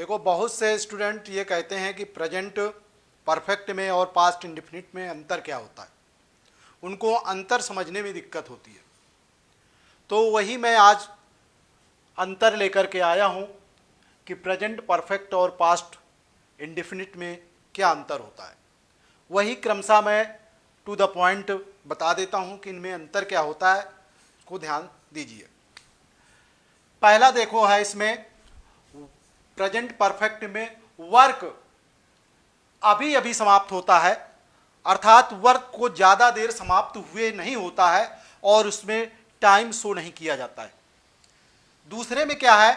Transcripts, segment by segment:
देखो, बहुत से स्टूडेंट ये कहते हैं कि प्रेजेंट परफेक्ट में और पास्ट इंडेफिनिट में अंतर क्या होता है, उनको अंतर समझने में दिक्कत होती है। तो वही मैं आज अंतर लेकर के आया हूँ कि प्रेजेंट परफेक्ट और पास्ट इंडेफिनिट में क्या अंतर होता है। वही क्रमशः मैं टू द पॉइंट बता देता हूँ कि इनमें अंतर क्या होता है, इसको ध्यान दीजिए। पहला देखो है इसमें प्रेजेंट परफेक्ट में वर्क अभी अभी समाप्त होता है, अर्थात वर्क को ज़्यादा देर समाप्त हुए नहीं होता है और उसमें टाइम शो नहीं किया जाता है। दूसरे में क्या है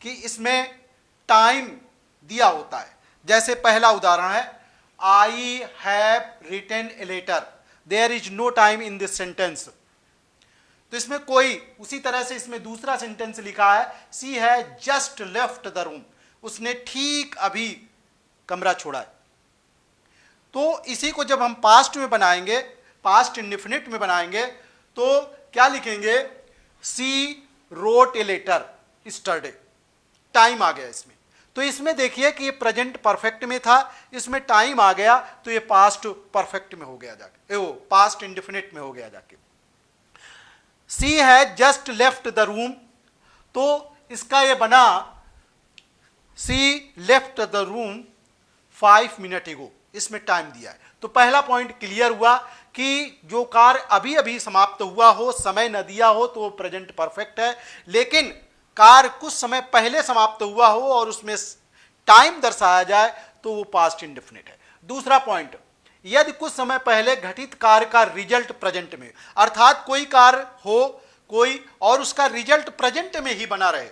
कि इसमें टाइम दिया होता है। जैसे पहला उदाहरण है, I have written a letter, there is no time in this sentence. तो इसमें कोई, उसी तरह से इसमें दूसरा सेंटेंस लिखा है, सी है जस्ट लेफ्ट द रूम, उसने ठीक अभी कमरा छोड़ा है। तो इसी को जब हम पास्ट में बनाएंगे, पास्ट इंडेफिनिट में बनाएंगे, तो क्या लिखेंगे, she wrote a letter yesterday, time आ गया इसमें। तो इसमें देखिए कि ये प्रेजेंट परफेक्ट में था, इसमें टाइम आ गया तो ये पास्ट परफेक्ट में हो गया जाके, वो पास्ट इंडेफिनिट में हो गया जाके। सी है जस्ट लेफ्ट द रूम, तो इसका ये बना सी लेफ्ट द रूम 5 मिनट एगो, इसमें टाइम दिया है। तो पहला पॉइंट क्लियर हुआ कि जो कार्य अभी अभी समाप्त हुआ हो, समय न दिया हो, तो वो प्रेजेंट परफेक्ट है। लेकिन कार्य कुछ समय पहले समाप्त हुआ हो और उसमें टाइम दर्शाया जाए तो वो पास्ट इंडेफिनिट है। दूसरा पॉइंट, यदि कुछ समय पहले घटित कार्य का रिजल्ट प्रेजेंट में, अर्थात कोई कार्य हो कोई और उसका रिजल्ट प्रेजेंट में ही बना रहे,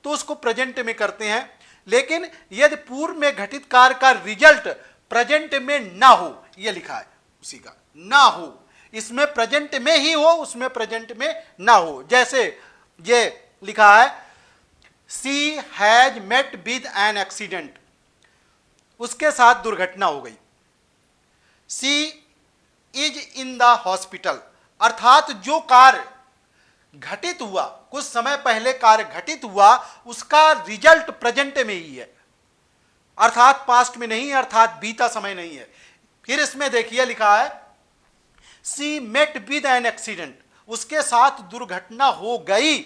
तो उसको प्रेजेंट में करते हैं। लेकिन यदि पूर्व में घटित कार्य का रिजल्ट प्रेजेंट में ना हो, यह लिखा है उसी का, ना हो, इसमें प्रेजेंट में ही हो, उसमें प्रेजेंट में ना हो। जैसे ये लिखा है, she has met with an accident, उसके साथ दुर्घटना हो गई। She is in the hospital, अर्थात जो कार्य घटित हुआ, कुछ समय पहले कार्य घटित हुआ, उसका रिजल्ट प्रेजेंट में ही है, अर्थात पास्ट में नहीं, अर्थात बीता समय नहीं है। फिर इसमें देखिए लिखा है, she met with an accident, उसके साथ दुर्घटना हो गई,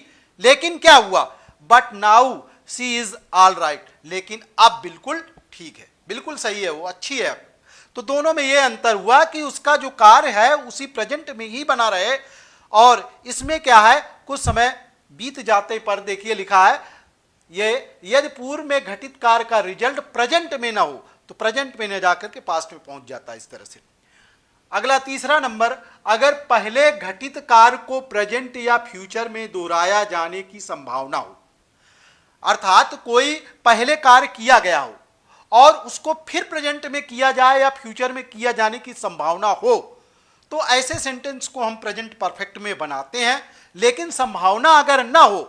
लेकिन क्या हुआ, but now she is all right, लेकिन अब बिल्कुल ठीक है, बिल्कुल सही है, वो अच्छी है। तो दोनों में यह अंतर हुआ कि उसका जो कार्य है उसी प्रेजेंट में ही बना रहे, और इसमें क्या है, कुछ समय बीत जाते पर देखिए लिखा है, ये यदि पूर्व में घटित कार्य का रिजल्ट प्रेजेंट में ना हो तो प्रेजेंट में न जाकर के पास्ट में पहुंच जाता है, इस तरह से। अगला तीसरा नंबर, अगर पहले घटित कार्य को प्रेजेंट या फ्यूचर में दोहराया जाने की संभावना हो, अर्थात कोई पहले कार्य किया गया हो और उसको फिर प्रेजेंट में किया जाए या फ्यूचर में किया जाने की संभावना हो, तो ऐसे सेंटेंस को हम प्रेजेंट परफेक्ट में बनाते हैं। लेकिन संभावना अगर ना हो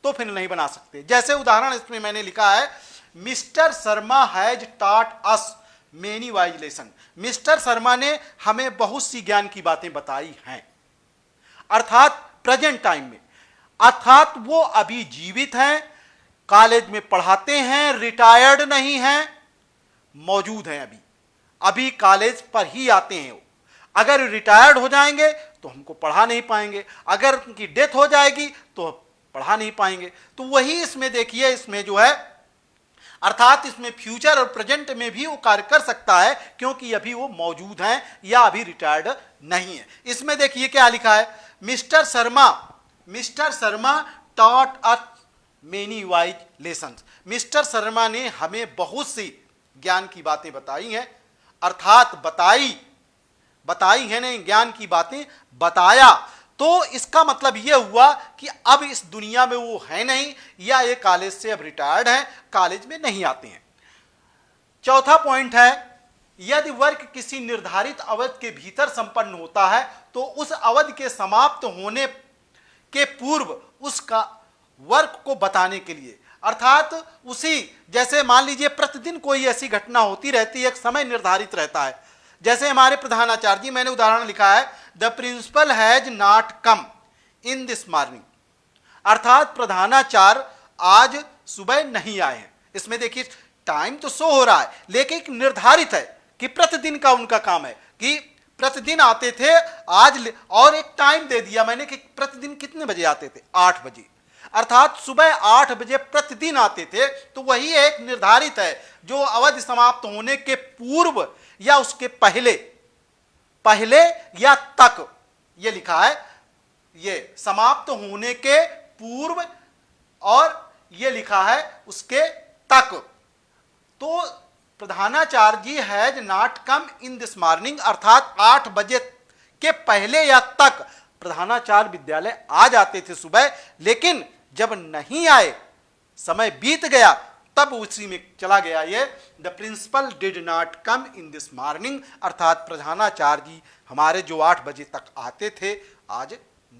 तो फिर नहीं बना सकते। जैसे उदाहरण इसमें मैंने लिखा है, mister Sharma has taught us many wise lesson, mister Sharma ने हमें बहुत सी ज्ञान की बातें बताई हैं, अर्थात प्रेजेंट टाइम में, अर्थात वो अभी जीवित हैं, कॉलेज में पढ़ाते हैं, रिटायर्ड नहीं हैं, मौजूद हैं, अभी अभी कॉलेज पर ही आते हैं। अगर रिटायर्ड हो जाएंगे तो हमको पढ़ा नहीं पाएंगे, अगर उनकी डेथ हो जाएगी तो पढ़ा नहीं पाएंगे। तो वही इसमें देखिए, इसमें जो है, अर्थात इसमें फ्यूचर और प्रेजेंट में भी वो कार्य कर सकता है, क्योंकि अभी वो मौजूद हैं या अभी रिटायर्ड नहीं है। इसमें देखिए क्या लिखा है, mister Sharma taught us many wise lessons, mister Sharma ने हमें बहुत सी ज्ञान की बातें बताई हैं, अर्थात बताई है नहीं, ज्ञान की बातें बताया। तो इसका मतलब यह हुआ कि अब इस दुनिया में वो है नहीं, या ये कॉलेज से अब रिटायर्ड हैं, कॉलेज में नहीं आते हैं। चौथा पॉइंट है, यदि वर्क किसी निर्धारित अवधि के भीतर संपन्न होता है तो उस अवधि के समाप्त होने के पूर्व उसका वर्क को बताने के लिए, अर्थात उसी, जैसे मान लीजिए प्रतिदिन कोई ऐसी घटना होती रहती है, एक समय निर्धारित रहता है। जैसे हमारे प्रधानाचार्य जी, मैंने उदाहरण लिखा है, the principal has not come in this morning, अर्थात प्रधानाचार्य आज सुबह नहीं आए हैं, इसमें देखिए टाइम तो शो हो रहा है, लेकिन एक निर्धारित है कि प्रतिदिन का उनका काम है कि प्रतिदिन आते थे आज, और एक टाइम दे दिया मैंने कि प्रतिदिन कितने बजे आते थे, 8 बजे, अर्थात सुबह 8 बजे प्रतिदिन आते थे। तो वही एक निर्धारित है जो अवधि समाप्त होने के पूर्व या उसके पहले, पहले या तक, ये लिखा है, ये समाप्त होने के पूर्व और ये लिखा है उसके तक। तो प्रधानाचार्य ji has not come in this morning, अर्थात 8 बजे के पहले या तक प्रधानाचार्य विद्यालय आ जाते थे सुबह, लेकिन जब नहीं आए, समय बीत गया, तब उसी में चला गया ये the principal did not come in this morning, अर्थात प्रधानाचार्य जी हमारे जो 8 बजे तक आते थे आज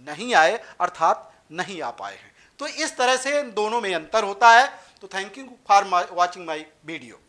नहीं आए, अर्थात नहीं आ पाए हैं। तो इस तरह से इन दोनों में अंतर होता है। तो thank you for watching my video.